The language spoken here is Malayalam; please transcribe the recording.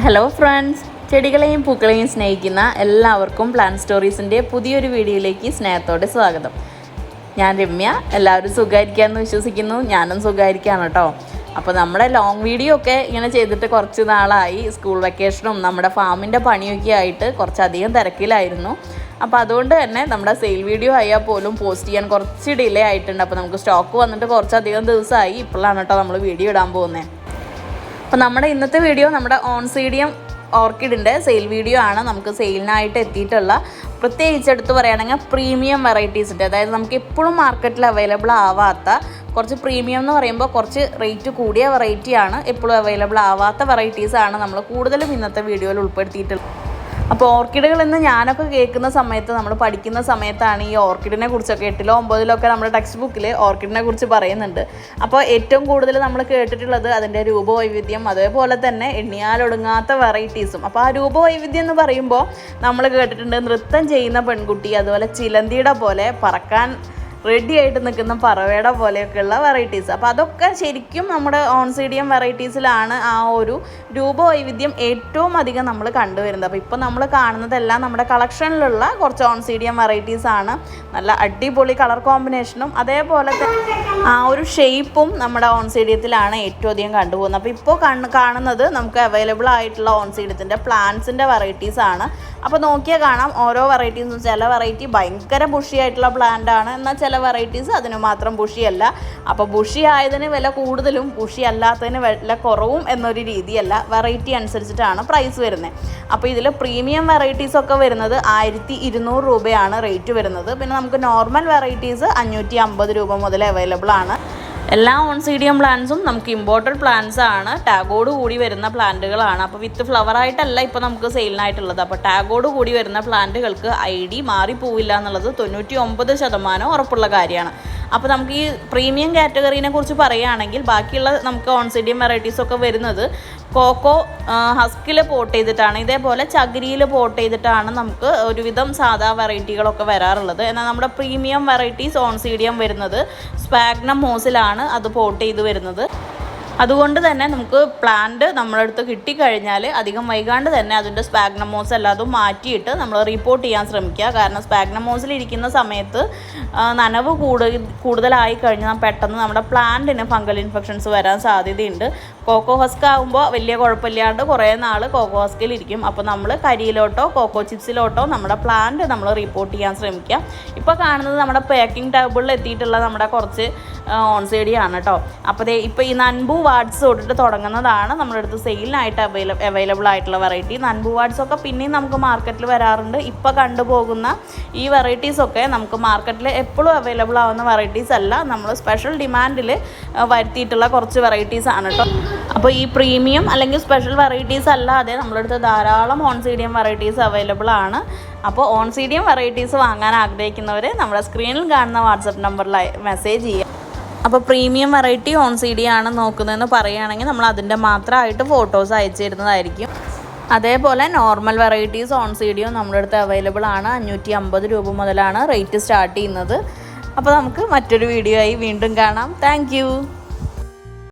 ഹലോ ഫ്രണ്ട്സ്, ചെടികളെയും പൂക്കളെയും സ്നേഹിക്കുന്ന എല്ലാവർക്കും പ്ലാന്റ് സ്റ്റോറീസിൻ്റെ പുതിയൊരു വീഡിയോയിലേക്ക് സ്നേഹത്തോടെ സ്വാഗതം. ഞാൻ രമ്യ. എല്ലാവരും സുഖമായിരിക്കാമെന്ന് വിശ്വസിക്കുന്നു. ഞാനും സുഖമായിരിക്കുകയാണ് കേട്ടോ. അപ്പോൾ നമ്മുടെ ലോങ് വീഡിയോ ഒക്കെ ഇങ്ങനെ ചെയ്തിട്ട് കുറച്ച് നാളായി. സ്കൂൾ വെക്കേഷനും നമ്മുടെ ഫാമിൻ്റെ പണിയൊക്കെ ആയിട്ട് കുറച്ചധികം തിരക്കിലായിരുന്നു. അപ്പോൾ അതുകൊണ്ട് തന്നെ നമ്മുടെ സെയിൽ വീഡിയോ ആയാൽ പോലും പോസ്റ്റ് ചെയ്യാൻ കുറച്ച് ഡിലേ ആയിട്ടുണ്ട്. അപ്പോൾ നമുക്ക് സ്റ്റോക്ക് വന്നിട്ട് കുറച്ചധികം ദിവസമായി. ഇപ്പോഴാണ് കേട്ടോ നമ്മൾ വീഡിയോ ഇടാൻ പോകുന്നത്. അപ്പോൾ നമ്മുടെ ഇന്നത്തെ വീഡിയോ നമ്മുടെ ഓൺസീഡിയം ഓർക്കിഡിൻ്റെ സെയിൽ വീഡിയോ ആണ്. നമുക്ക് സെയിലിനായിട്ട് എത്തിയിട്ടുള്ള, പ്രത്യേകിച്ച് എടുത്ത് പറയുകയാണെങ്കിൽ പ്രീമിയം വെറൈറ്റീസിൻ്റെ, അതായത് നമുക്ക് എപ്പോഴും മാർക്കറ്റിൽ അവൈലബിൾ ആവാത്ത കുറച്ച് പ്രീമിയം എന്ന് പറയുമ്പോൾ കുറച്ച് റേറ്റ് കൂടിയ വെറൈറ്റിയാണ്, എപ്പോഴും അവൈലബിൾ ആവാത്ത വെറൈറ്റീസാണ് നമ്മൾ കൂടുതലും ഇന്നത്തെ വീഡിയോയിൽ ഉൾപ്പെടുത്തിയിട്ടുള്ളത്. അപ്പോൾ ഓർക്കിഡുകൾ ഇന്ന് ഞാനൊക്കെ കേൾക്കുന്ന സമയത്ത്, നമ്മൾ പഠിക്കുന്ന സമയത്താണ് ഈ ഓർക്കിഡിനെ കുറിച്ചൊക്കെ 8ലോ 9ലോ ഒക്കെ നമ്മുടെ ടെക്സ്റ്റ് ബുക്കിൽ ഓർക്കിഡിനെ കുറിച്ച് പറയുന്നുണ്ട്. അപ്പോൾ ഏറ്റവും കൂടുതൽ നമ്മൾ കേട്ടിട്ടുള്ളത് അതിൻ്റെ രൂപവൈവിധ്യം, അതേപോലെ തന്നെ എണ്ണിയാലൊടുങ്ങാത്ത വെറൈറ്റീസും. അപ്പോൾ ആ രൂപവൈവിധ്യം എന്ന് പറയുമ്പോൾ നമ്മൾ കേട്ടിട്ടുണ്ട് നൃത്തം ചെയ്യുന്ന പെൺകുട്ടി, അതുപോലെ ചിലന്തിയുടെ പോലെ പറക്കാൻ റെഡി ആയിട്ട് നിൽക്കുന്ന പറവയുടെ പോലെയൊക്കെയുള്ള വെറൈറ്റീസ്. അപ്പോൾ അതൊക്കെ ശരിക്കും നമ്മുടെ ഓൺസീഡിയം വെറൈറ്റീസിലാണ് ആ ഒരു രൂപവൈവിധ്യം ഏറ്റവും അധികം നമ്മൾ കണ്ടുവരുന്നത്. അപ്പോൾ ഇപ്പോൾ നമ്മൾ കാണുന്നതെല്ലാം നമ്മുടെ കളക്ഷനിലുള്ള കുറച്ച് ഓൺസീഡിയം വെറൈറ്റീസാണ്. നല്ല അടിപൊളി കളർ കോമ്പിനേഷനും അതേപോലെ തന്നെ ആ ഒരു ഷേപ്പും നമ്മുടെ ഓൺസീഡിയത്തിലാണ് ഏറ്റവും അധികം കണ്ടുപോകുന്നത്. അപ്പോൾ ഇപ്പോൾ കാണുന്നത് നമുക്ക് അവൈലബിൾ ആയിട്ടുള്ള ഓൺസീഡിയത്തിൻ്റെ പ്ലാന്റ്സിൻ്റെ വെറൈറ്റീസാണ്. അപ്പോൾ നോക്കിയാൽ കാണാം ഓരോ വെറൈറ്റീസും. ചില വെറൈറ്റി ഭയങ്കര ബുഷി ആയിട്ടുള്ള പ്ലാന്റ് ആണ്, എന്നാൽ ചില വെറൈറ്റീസ് അതിന് മാത്രം ബുഷിയല്ല. അപ്പോൾ ബുഷി ആയതിന് വില കൂടുതലും ബുഷി അല്ലാത്തതിന് വില കുറവും എന്നൊരു രീതിയല്ല, വെറൈറ്റി അനുസരിച്ചിട്ടാണ് പ്രൈസ് വരുന്നത്. അപ്പോൾ ഇതിൽ പ്രീമിയം വെറൈറ്റീസൊക്കെ വരുന്നത് 1200 രൂപയാണ് റേറ്റ് വരുന്നത്. പിന്നെ നമുക്ക് നോർമൽ വെറൈറ്റീസ് 550 രൂപ മുതൽ അവൈലബിൾ ആണ്. എല്ലാ ഓൺസീഡിയം പ്ലാന്റ്സും നമുക്ക് ഇമ്പോർട്ടഡ് പ്ലാന്റ്സ് ആണ്, ടാഗോട് കൂടി വരുന്ന പ്ലാന്റുകളാണ്. അപ്പോൾ വിത്ത് ഫ്ലവറായിട്ടല്ല ഇപ്പോൾ നമുക്ക് സെയിലിനായിട്ടുള്ളത്. അപ്പോൾ ടാഗോട് കൂടി വരുന്ന പ്ലാന്റുകൾക്ക് ID മാറിപ്പോവില്ല എന്നുള്ളത് 99% ഉറപ്പുള്ള കാര്യമാണ്. അപ്പോൾ നമുക്ക് ഈ പ്രീമിയം കാറ്റഗറീനെ കുറിച്ച് പറയുകയാണെങ്കിൽ ബാക്കിയുള്ള നമുക്ക് ഓൺസീഡിയം വെറൈറ്റീസൊക്കെ വരുന്നത് കോക്കോ ഹസ്കിൽ പോട്ട് ചെയ്തിട്ടാണ്, ഇതേപോലെ ചകിരിയിൽ പോട്ട് ചെയ്തിട്ടാണ് നമുക്ക് ഒരുവിധം സാധാ വെറൈറ്റികളൊക്കെ വരാറുള്ളത്. എന്നാൽ നമ്മുടെ പ്രീമിയം വെറൈറ്റീസ് ഓൺസീഡിയം വരുന്നത് സ്പാഗ്നം മോസിലാണ് അത് പോട്ട് ചെയ്ത് വരുന്നത്. അതുകൊണ്ട് തന്നെ നമുക്ക് പ്ലാന്റ് നമ്മുടെ അടുത്ത് കിട്ടിക്കഴിഞ്ഞാൽ അധികം വൈകാണ്ട് തന്നെ അതിൻ്റെ സ്പാഗ്നമോസ് എല്ലാതും മാറ്റിയിട്ട് നമ്മൾ റിപ്പോർട്ട് ചെയ്യാൻ ശ്രമിക്കുക. കാരണം സ്പാഗ്നമോസിലിരിക്കുന്ന സമയത്ത് നനവ് കൂടുതലായി കഴിഞ്ഞാൽ പെട്ടെന്ന് നമ്മുടെ പ്ലാന്റിന് ഫംഗൽ ഇൻഫെക്ഷൻസ് വരാൻ സാധ്യതയുണ്ട്. കോക്കോ ഹസ്ക് ആകുമ്പോൾ വലിയ കുഴപ്പമില്ലാണ്ട് കുറേ നാൾ കോക്കോ ഹസ്കിലിരിക്കും. അപ്പോൾ നമ്മൾ കരിയിലോട്ടോ കോക്കോ ചിപ്സിലോട്ടോ നമ്മുടെ പ്ലാന്റ് നമ്മൾ റിപ്പോർട്ട് ചെയ്യാൻ ശ്രമിക്കുക. ഇപ്പോൾ കാണുന്നത് നമ്മുടെ പാക്കിംഗ് ടേബിളിൽ എത്തിയിട്ടുള്ള നമ്മുടെ കുറച്ച് ഓൺസൈഡിയാണ് കേട്ടോ. അപ്പോൾ ഇപ്പോൾ ഈ നൻപു വാർഡ്സ് തൊട്ടിട്ട് തുടങ്ങുന്നതാണ് നമ്മുടെ അടുത്ത് സെയിലിനായിട്ട് അവൈലബിൾ ആയിട്ടുള്ള വെറൈറ്റി. നൻപു വാർഡ്സൊക്കെ പിന്നെയും നമുക്ക് മാർക്കറ്റിൽ വരാറുണ്ട്. ഇപ്പോൾ കണ്ടുപോകുന്ന ഈ വെറൈറ്റീസൊക്കെ നമുക്ക് മാർക്കറ്റിൽ എപ്പോഴും അവൈലബിൾ ആവുന്ന വെറൈറ്റീസ് അല്ല, നമ്മൾ സ്പെഷ്യൽ ഡിമാൻഡിൽ വരുത്തിയിട്ടുള്ള കുറച്ച് വെറൈറ്റീസ് ആണ് കേട്ടോ. അപ്പോൾ ഈ പ്രീമിയം അല്ലെങ്കിൽ സ്പെഷ്യൽ വെറൈറ്റീസ് അല്ലാതെ നമ്മുടെ അടുത്ത് ധാരാളം ഓൺസീഡിയം വെറൈറ്റീസ് അവൈലബിൾ ആണ്. അപ്പോൾ ഓൺസീഡിയം വെറൈറ്റീസ് വാങ്ങാൻ ആഗ്രഹിക്കുന്നവർ നമ്മുടെ സ്ക്രീനിൽ കാണുന്ന വാട്സപ്പ് നമ്പറിൽ മെസ്സേജ് ചെയ്യുക. അപ്പോൾ പ്രീമിയം വെറൈറ്റി ഓൺസീഡിയാണ് നോക്കുന്നതെന്ന് പറയുകയാണെങ്കിൽ നമ്മൾ അതിൻ്റെ മാത്രമായിട്ട് ഫോട്ടോസ് അയച്ചു തരുന്നതായിരിക്കും. അതേപോലെ നോർമൽ വെറൈറ്റീസ് ഓൺസീഡിയും നമ്മുടെ അടുത്ത് അവൈലബിൾ ആണ്. 550 രൂപ മുതലാണ് റേറ്റ് സ്റ്റാർട്ട് ചെയ്യുന്നത്. അപ്പോൾ നമുക്ക് മറ്റൊരു വീഡിയോ ആയി വീണ്ടും കാണാം. താങ്ക്